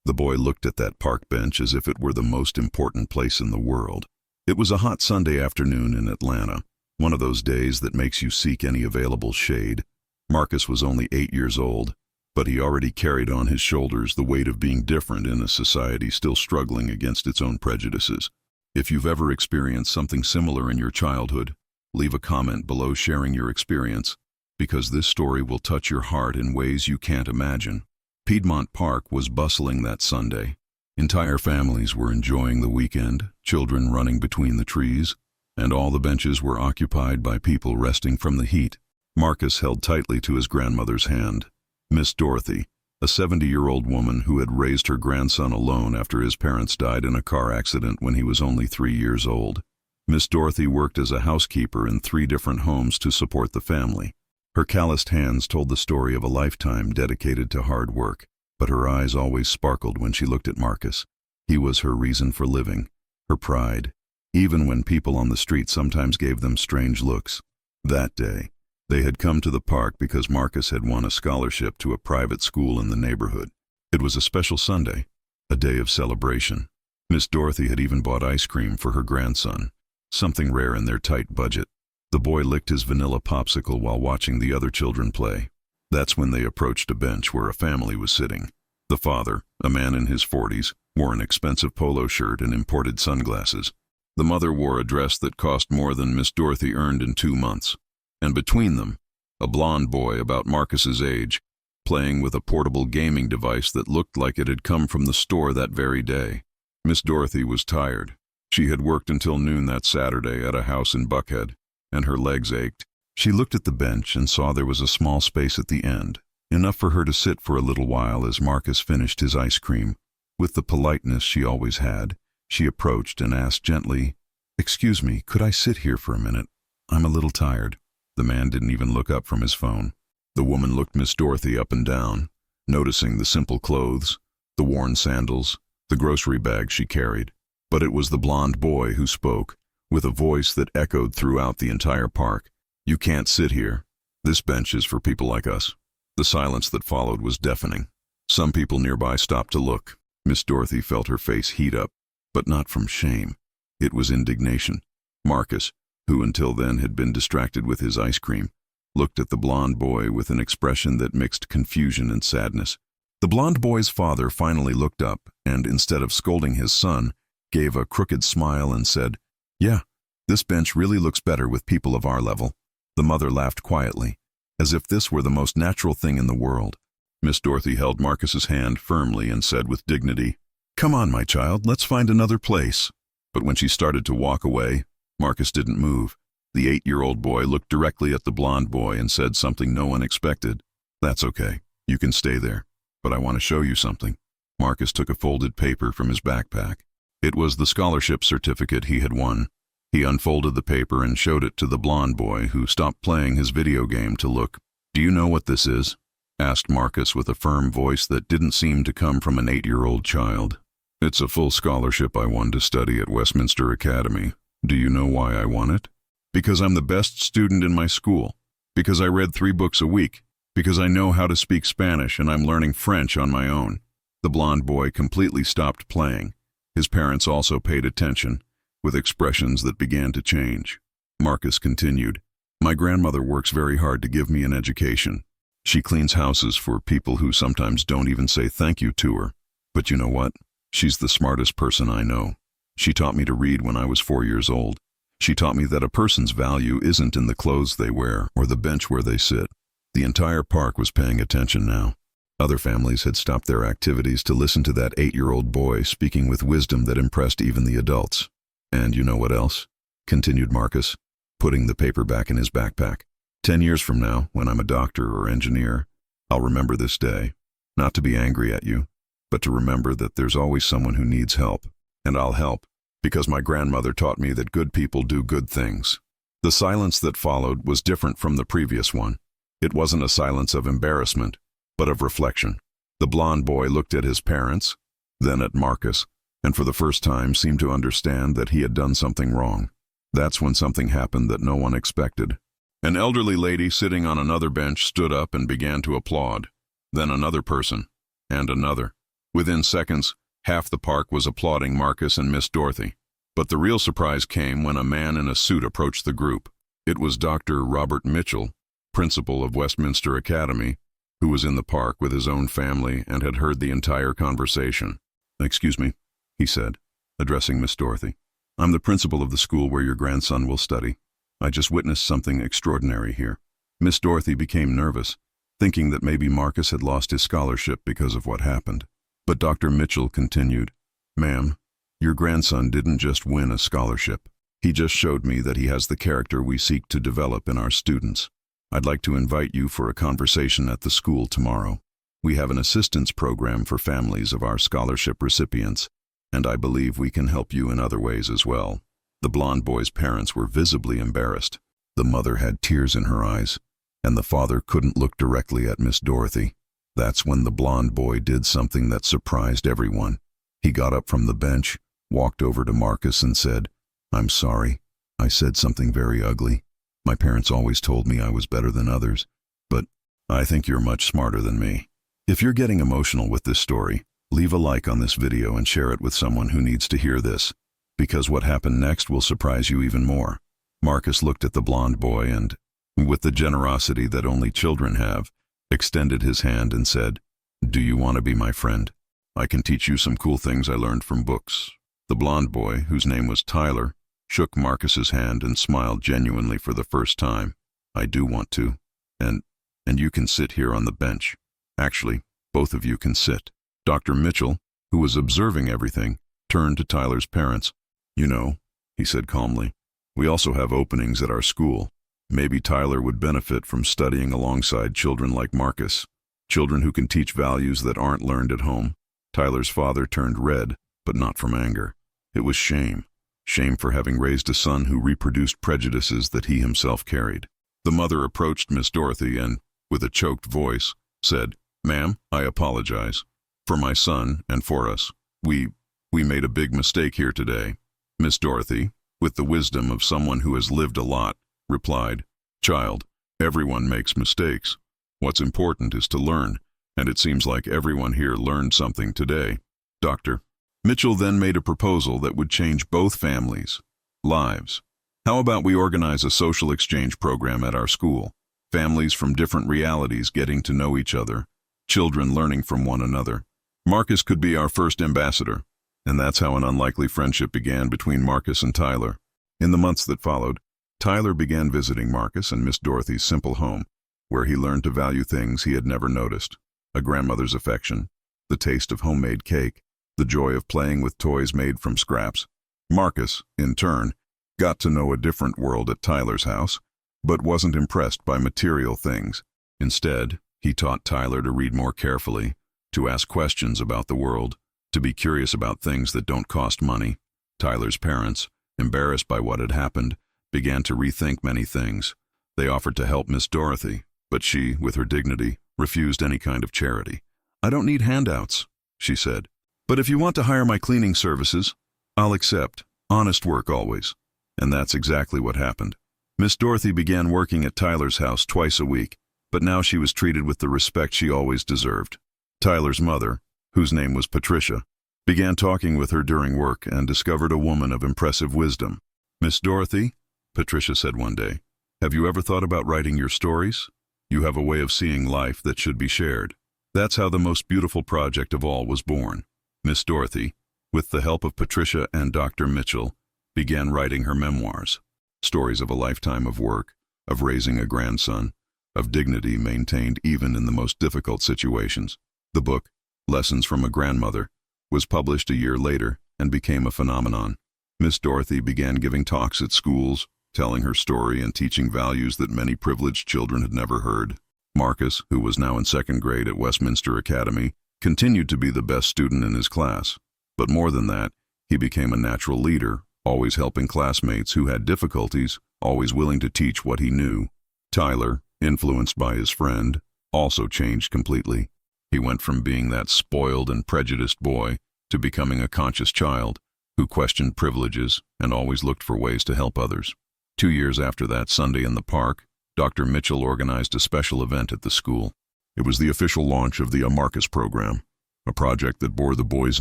The boy looked at that park bench as if it were the most important place in the world. It was a hot Sunday afternoon in Atlanta, one of those days that makes you seek any available shade. Marcus was only 8 years old, but he already carried on his shoulders the weight of being different in a society still struggling against its own prejudices. If you've ever experienced something similar in your childhood, leave a comment below sharing your experience, because this story will touch your heart in ways you can't imagine. Piedmont Park was bustling that Sunday. Entire families were enjoying the weekend, children running between the trees, and all the benches were occupied by people resting from the heat. Marcus held tightly to his grandmother's hand. Miss Dorothy, a 70-year-old woman who had raised her grandson alone after his parents died in a car accident when he was only 3 years old. Miss Dorothy worked as a housekeeper in 3 different homes to support the family. Her calloused hands told the story of a lifetime dedicated to hard work, but her eyes always sparkled when she looked at Marcus. He was her reason for living, her pride, even when people on the street sometimes gave them strange looks. That day, they had come to the park because Marcus had won a scholarship to a private school in the neighborhood. It was a special Sunday, a day of celebration. Miss Dorothy had even bought ice cream for her grandson, something rare in their tight budget. The boy licked his vanilla popsicle while watching the other children play. That's when they approached a bench where a family was sitting. The father, a man in his 40s, wore an expensive polo shirt and imported sunglasses. The mother wore a dress that cost more than Miss Dorothy earned in 2 months. And between them, a blond boy about Marcus's age, playing with a portable gaming device that looked like it had come from the store that very day. Miss Dorothy was tired. She had worked until noon that Saturday at a house in Buckhead, and her legs ached. She looked at the bench and saw there was a small space at the end, enough for her to sit for a little while as Marcus finished his ice cream. With the politeness she always had, she approached and asked gently, "Excuse me, could I sit here for a minute? I'm a little tired." The man didn't even look up from his phone. The woman looked Miss Dorothy up and down, noticing the simple clothes, the worn sandals, the grocery bag she carried. But it was the blond boy who spoke, with a voice that echoed throughout the entire park. "You can't sit here. This bench is for people like us." The silence that followed was deafening. Some people nearby stopped to look. Miss Dorothy felt her face heat up, but not from shame. It was indignation. Marcus, who until then had been distracted with his ice cream, looked at the blond boy with an expression that mixed confusion and sadness. The blond boy's father finally looked up and, instead of scolding his son, gave a crooked smile and said, "Yeah, this bench really looks better with people of our level." The mother laughed quietly, as if this were the most natural thing in the world. Miss Dorothy held Marcus's hand firmly and said with dignity, "Come on, my child, let's find another place." But when she started to walk away, Marcus didn't move. The 8-year-old boy looked directly at the blond boy and said something no one expected. "That's okay. You can stay there. But I want to show you something." Marcus took a folded paper from his backpack. It was the scholarship certificate he had won. He unfolded the paper and showed it to the blond boy, who stopped playing his video game to look. "Do you know what this is?" asked Marcus with a firm voice that didn't seem to come from an 8-year-old child. "It's a full scholarship I won to study at Westminster Academy. Do you know why I won it? Because I'm the best student in my school. Because I read 3 books a week. Because I know how to speak Spanish and I'm learning French on my own." The blond boy completely stopped playing. His parents also paid attention, with expressions that began to change. Marcus continued, "My grandmother works very hard to give me an education. She cleans houses for people who sometimes don't even say thank you to her. But you know what? She's the smartest person I know. She taught me to read when I was 4 years old. She taught me that a person's value isn't in the clothes they wear or the bench where they sit." The entire park was paying attention now. Other families had stopped their activities to listen to that 8-year-old boy speaking with wisdom that impressed even the adults. "And you know what else?" continued Marcus, putting the paper back in his backpack. 10 years from now, when I'm a doctor or engineer, I'll remember this day, not to be angry at you, but to remember that there's always someone who needs help. And I'll help, because my grandmother taught me that good people do good things." The silence that followed was different from the previous one. It wasn't a silence of embarrassment, but of reflection. The blond boy looked at his parents, then at Marcus, and for the first time seemed to understand that he had done something wrong. That's when something happened that no one expected. An elderly lady sitting on another bench stood up and began to applaud. Then another person, and another. Within seconds, half the park was applauding Marcus and Miss Dorothy. But the real surprise came when a man in a suit approached the group. It was Dr. Robert Mitchell, principal of Westminster Academy, who was in the park with his own family and had heard the entire conversation. "Excuse me," he said, addressing Miss Dorothy. "I'm the principal of the school where your grandson will study. I just witnessed something extraordinary here." Miss Dorothy became nervous, thinking that maybe Marcus had lost his scholarship because of what happened. But Dr. Mitchell continued, "Ma'am, your grandson didn't just win a scholarship. He just showed me that he has the character we seek to develop in our students. I'd like to invite you for a conversation at the school tomorrow. We have an assistance program for families of our scholarship recipients, and I believe we can help you in other ways as well." The blonde boy's parents were visibly embarrassed. The mother had tears in her eyes, and the father couldn't look directly at Miss Dorothy. That's when the blonde boy did something that surprised everyone. He got up from the bench, walked over to Marcus and said, "I'm sorry. I said something very ugly. My parents always told me I was better than others, but I think you're much smarter than me." If you're getting emotional with this story, leave a like on this video and share it with someone who needs to hear this, because what happened next will surprise you even more. Marcus looked at the blonde boy and, with the generosity that only children have, extended his hand and said, "Do you want to be my friend? I can teach you some cool things I learned from books." The blonde boy, whose name was Tyler, shook Marcus's hand and smiled genuinely for the first time. "I do want to. And you can sit here on the bench. Actually, both of you can sit." Dr. Mitchell, who was observing everything, turned to Tyler's parents. "You know," he said calmly, "we also have openings at our school. Maybe Tyler would benefit from studying alongside children like Marcus, children who can teach values that aren't learned at home." Tyler's father turned red, but not from anger. It was shame. Shame for having raised a son who reproduced prejudices that he himself carried. The mother approached Miss Dorothy and, with a choked voice, said, "Ma'am, I apologize. For my son and for us. We made a big mistake here today." Miss Dorothy, with the wisdom of someone who has lived a lot, replied, "Child, everyone makes mistakes. What's important is to learn, and it seems like everyone here learned something today." Dr. Mitchell then made a proposal that would change both families' lives. "How about we organize a social exchange program at our school? Families from different realities getting to know each other, children learning from one another. Marcus could be our first ambassador." And that's how an unlikely friendship began between Marcus and Tyler. In the months that followed, Tyler began visiting Marcus and Miss Dorothy's simple home, where he learned to value things he had never noticed: a grandmother's affection, the taste of homemade cake, the joy of playing with toys made from scraps. Marcus, in turn, got to know a different world at Tyler's house, but wasn't impressed by material things. Instead, he taught Tyler to read more carefully, to ask questions about the world, to be curious about things that don't cost money. Tyler's parents, embarrassed by what had happened, began to rethink many things. They offered to help Miss Dorothy, but she, with her dignity, refused any kind of charity. "I don't need handouts," she said. "But if you want to hire my cleaning services, I'll accept. Honest work always." And that's exactly what happened. Miss Dorothy began working at Tyler's house twice a week, but now she was treated with the respect she always deserved. Tyler's mother, whose name was Patricia, began talking with her during work and discovered a woman of impressive wisdom. "Miss Dorothy," Patricia said one day, "have you ever thought about writing your stories? You have a way of seeing life that should be shared." That's how the most beautiful project of all was born. Miss Dorothy, with the help of Patricia and Dr. Mitchell, began writing her memoirs. Stories of a lifetime of work, of raising a grandson, of dignity maintained even in the most difficult situations. The book, Lessons from a Grandmother, was published a year later and became a phenomenon. Miss Dorothy began giving talks at schools, telling her story and teaching values that many privileged children had never heard. Marcus, who was now in second grade at Westminster Academy, continued to be the best student in his class. But more than that, he became a natural leader, always helping classmates who had difficulties, always willing to teach what he knew. Tyler, influenced by his friend, also changed completely. He went from being that spoiled and prejudiced boy to becoming a conscious child who questioned privileges and always looked for ways to help others. 2 years after that Sunday in the park, Dr. Mitchell organized a special event at the school. It was the official launch of the Marcus program. a project that bore the boy's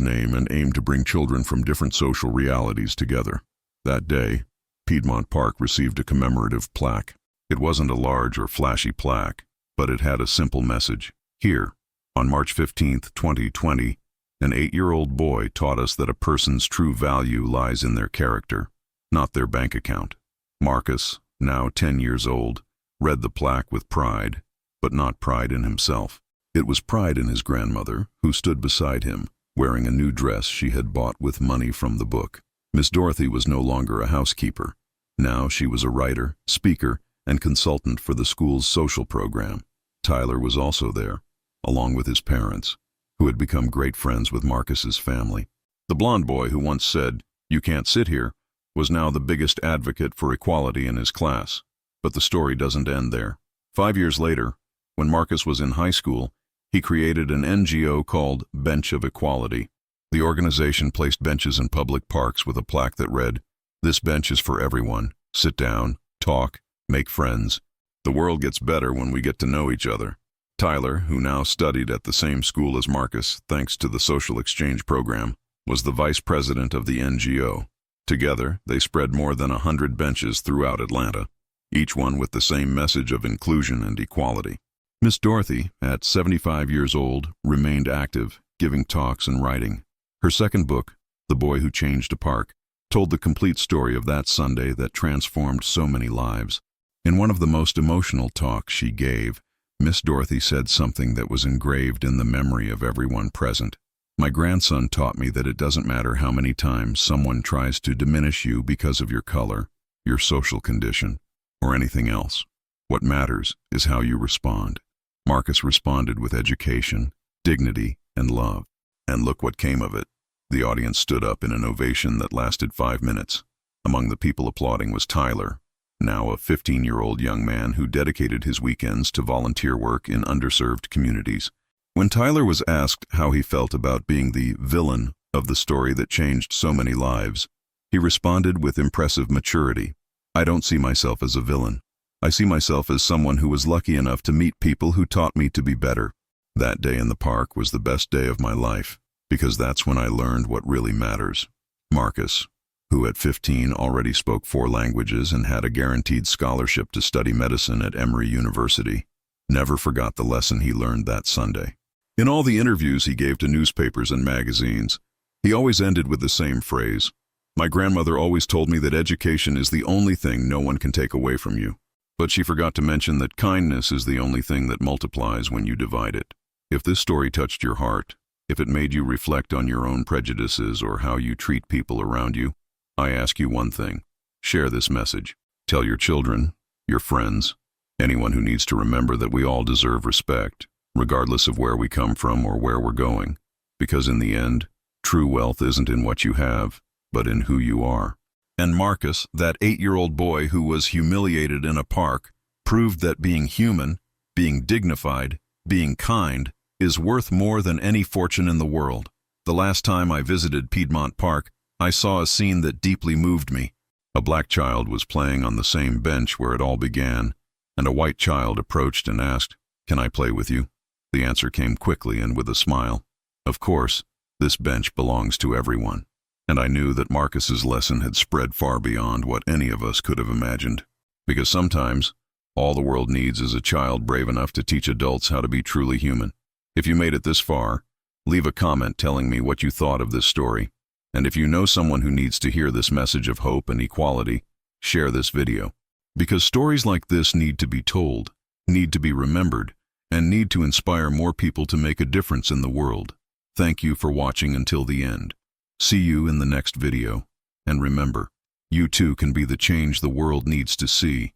name and aimed to bring children from different social realities together. That day, Piedmont Park received a commemorative plaque. It wasn't a large or flashy plaque, but it had a simple message. Here, on March 15, 2020, an 8-year-old boy taught us that a person's true value lies in their character, not their bank account. Marcus, now 10 years old, read the plaque with pride, but not pride in himself. It was pride in his grandmother, who stood beside him, wearing a new dress she had bought with money from the book. Miss Dorothy was no longer a housekeeper. Now she was a writer, speaker, and consultant for the school's social program. Tyler was also there, along with his parents, who had become great friends with Marcus's family. The blond boy who once said, "You can't sit here," was now the biggest advocate for equality in his class. But the story doesn't end there. 5 years later, when Marcus was in high school, he created an NGO called Bench of Equality. The organization placed benches in public parks with a plaque that read, "This bench is for everyone. Sit down, talk, make friends. The world gets better when we get to know each other." Tyler, who now studied at the same school as Marcus thanks to the social exchange program, was the vice president of the NGO. Together, they spread more than 100 benches throughout Atlanta, each one with the same message of inclusion and equality. Miss Dorothy, at 75 years old, remained active, giving talks and writing. Her second book, The Boy Who Changed a Park, told the complete story of that Sunday that transformed so many lives. In one of the most emotional talks she gave, Miss Dorothy said something that was engraved in the memory of everyone present. "My grandson taught me that it doesn't matter how many times someone tries to diminish you because of your color, your social condition, or anything else. What matters is how you respond." Marcus responded with education, dignity, and love. And look what came of it. The audience stood up in an ovation that lasted 5 minutes. Among the people applauding was Tyler, now a 15-year-old young man who dedicated his weekends to volunteer work in underserved communities. When Tyler was asked how he felt about being the villain of the story that changed so many lives, he responded with impressive maturity. "I don't see myself as a villain. I see myself as someone who was lucky enough to meet people who taught me to be better. That day in the park was the best day of my life, because that's when I learned what really matters." Marcus, who at 15 already spoke 4 languages and had a guaranteed scholarship to study medicine at Emory University, never forgot the lesson he learned that Sunday. In all the interviews he gave to newspapers and magazines, he always ended with the same phrase, "My grandmother always told me that education is the only thing no one can take away from you. But she forgot to mention that kindness is the only thing that multiplies when you divide it." If this story touched your heart, if it made you reflect on your own prejudices or how you treat people around you, I ask you one thing: share this message. Tell your children, your friends, anyone who needs to remember that we all deserve respect, regardless of where we come from or where we're going. Because in the end, true wealth isn't in what you have, but in who you are. And Marcus, that 8-year-old boy who was humiliated in a park, proved that being human, being dignified, being kind, is worth more than any fortune in the world. The last time I visited Piedmont Park, I saw a scene that deeply moved me. A black child was playing on the same bench where it all began, and a white child approached and asked, "Can I play with you?" The answer came quickly and with a smile. Of course, this bench belongs to everyone. And I knew that Marcus's lesson had spread far beyond what any of us could have imagined. Because sometimes, all the world needs is a child brave enough to teach adults how to be truly human. If you made it this far, leave a comment telling me what you thought of this story. And if you know someone who needs to hear this message of hope and equality, share this video. Because stories like this need to be told, need to be remembered, and need to inspire more people to make a difference in the world. Thank you for watching until the end. See you in the next video. And remember, you too can be the change the world needs to see.